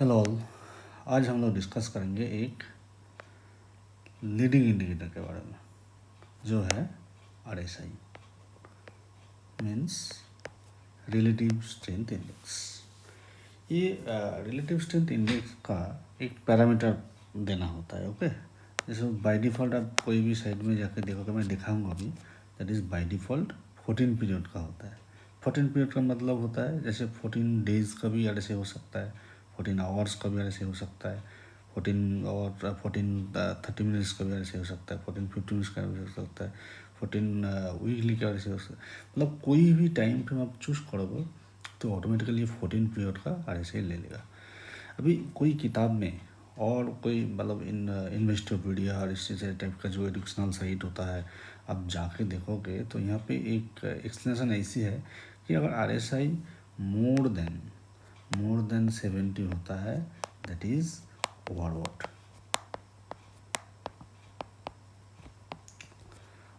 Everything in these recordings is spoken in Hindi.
Hello all. आज हम लोग डिस्कस करेंगे एक लीडिंग इंडिकेटर के बारे में जो है RSI means relative strength index. ये रिलेटिव स्ट्रेंथ इंडेक्स का एक पैरामीटर देना होता है। ओके, जैसे बाय डिफ़ॉल्ट आप कोई भी साइड में जाकर देखोगे, मैं दिखाऊंगा अभी। That is by default 14 period का होता है। 14 पीरियड का मतलब होता है जैसे 14 डेज़ का भी RSI हो सकता है, 14 आवर्स का भी RSI हो सकता है, 30 मिनट्स का भी RSI हो सकता है, 50 मिनट्स का भी हो सकता है, वीकली का RSI हो सकता है। मतलब कोई भी टाइम फ्रेम आप चूज़ करोगे तो ऑटोमेटिकली 14 पीरियड का RSI ले लेगा। अभी कोई किताब में और कोई मतलब इन्वेस्टोपीडिया और इस टाइप का जो एजुकेशनल साइट होता है, आप जाके देखोगे तो यहाँ पे एक एक्सप्लेनेशन ऐसी है कि अगर RSI मोर देन 70 होता है दैट इज ओवरबॉट,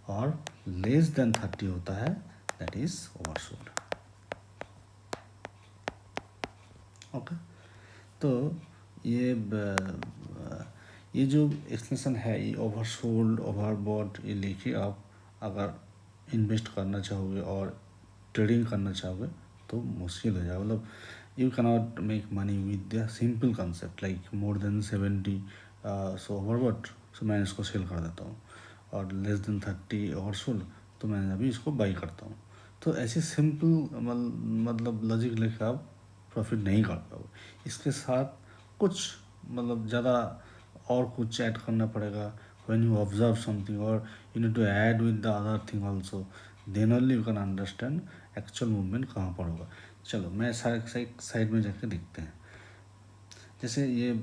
और लेस देन 30 होता है दैट इज ओवरशोल्ड। ओके, तो ये जो एक्सप्लेनेशन है, ये ओवरसोल्ड ओवरबॉट, ये लेके आप अगर इन्वेस्ट करना चाहोगे और ट्रेडिंग करना चाहोगे तो मुश्किल हो जाएगा। मतलब you cannot make money with the simple concept like more than 70 so overbought, so मैं इसको सेल कर देता हूँ, और लेस देन 30 ओवरसोल्ड तो मैं अभी इसको बाई करता हूँ। तो ऐसे सिंपल मतलब लॉजिक लेके आप प्रॉफिट नहीं कर पाओगे। इसके साथ कुछ मतलब ज़्यादा और कुछ ऐड करना पड़ेगा। व्हेन यू ऑब्जर्व समथिंग और you need to add with the other thing also, then only you can understand actual movement कहाँ पर होगा। चलो मैं साइड में जाके देखते हैं। जैसे ये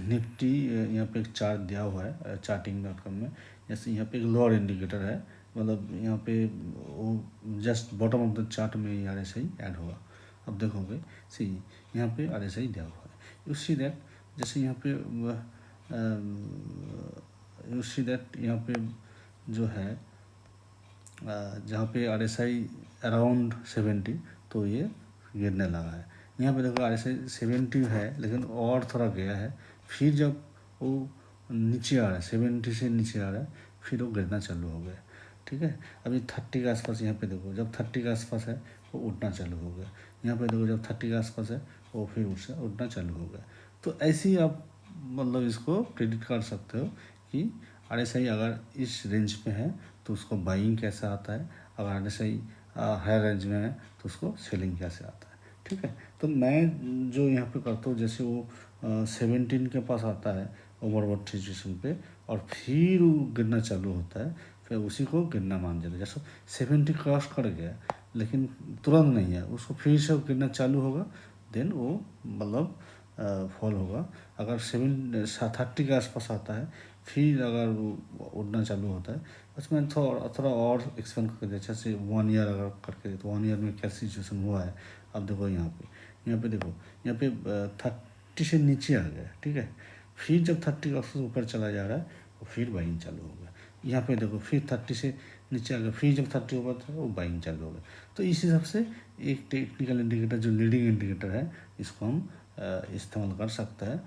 निफ्टी, यहाँ पे एक चार्ट दिया हुआ है charting.com में। जैसे यहाँ पे एक लोअर इंडिकेटर है, मतलब यहाँ पे वो just bottom of the chart में ये RSI ऐड होगा। अब देखोगे सी यहाँ पे RSI दिया हुआ है, यू सी दैट। जैसे यहाँ पे यू सी दैट यहाँ पे जो है जहाँ पे RSI अराउंड 70, तो ये गिरने लगा है। यहाँ पे देखो RSI 70 है लेकिन और थोड़ा गया है, फिर जब वो नीचे आ रहा है, 70 से नीचे आ रहा है, फिर वो गिरना चालू हो गया। ठीक है, अभी 30 के आसपास यहाँ पे देखो, जब 30 के आसपास है वो उठना चालू हो गया। यहाँ पे देखो जब 30 के आसपास है वो फिर उससे उठना चालू हो गया। तो ऐसे ही आप मतलब इसको प्रेडिक्ट कर सकते हो कि RSI अगर इस रेंज पे है तो उसको बाइंग कैसे आता है, अगर RSI हायर रेंज में है तो उसको सेलिंग कैसे आता है। ठीक है, तो मैं जो यहाँ पे करता हूँ, जैसे वो 17 के पास आता है ओवरबॉट सिचुएशन पे, और फिर वो गिरना चालू होता है, फिर उसी को गिरना मान जाता है। जैसे 70 क्रॉस कर गया लेकिन तुरंत नहीं है, उसको फिर से गिरना चालू होगा, देन वो मतलब फॉल होगा। अगर 30 के आसपास आता है फिर अगर वो उड़ना चालू होता है। उसमें थोड़ा और एक्सपेंड करके जैसे से 1 ईयर अगर करके, तो 1 ईयर में क्या सिचुएशन हुआ है। अब देखो यहाँ पे देखो, यहाँ पे 30 से नीचे आ गया। ठीक है, फिर जब 30 का ऊपर चला जा रहा है तो फिर बाइंग चालू हो गया। यहाँ पे देखो फिर 30 से नीचे आ गया, फिर जब 30 ऊपर था वो बाइंग चालू हो गया। तो इस हिसाब से एक टेक्निकल इंडिकेटर जो लीडिंग इंडिकेटर है, इसको हम इस्तेमाल कर सकते हैं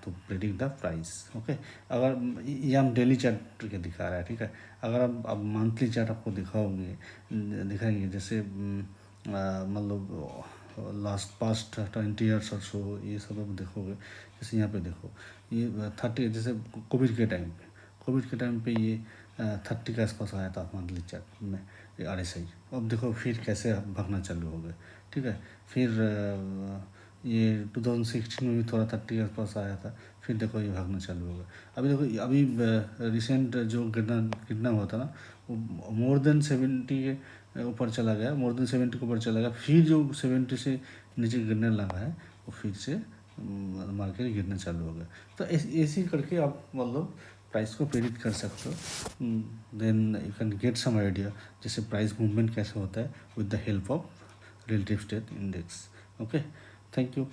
to predict the price. Okay, अगर ये हम डेली चार्ट के दिखा रहा है। ठीक है, अगर अब मंथली चार्ट आपको दिखाएंगे जैसे मतलब लास्ट पास्ट 20 ईयर्स और सो, ये सब आप देखोगे। जैसे यहाँ पे देखो ये 30, जैसे कोविड के टाइम पे ये 30 के आसपास आया था मंथली चार्ट में ये RSI। अब देखो फिर कैसे भागना चालू हो गए। ठीक है, फिर ये 2016 में भी थोड़ा 30 के आसपास आया था, फिर देखो ये भागना चालू हो गया। अभी देखो अभी रिसेंट जो गिरना हुआ था ना, वो मोर देन 70 के ऊपर चला गया, मोर देन 70 के ऊपर चला गया, फिर जो 70 से नीचे गिरने लगा है वो फिर से मार्केट गिरना चालू हो गया। तो ऐसे ही करके आप मतलब प्राइस को प्रेडिक्ट कर सकते हो। Then you can get some idea जैसे प्राइस मूवमेंट कैसे होता है with the help of relative strength index. Okay, thank you.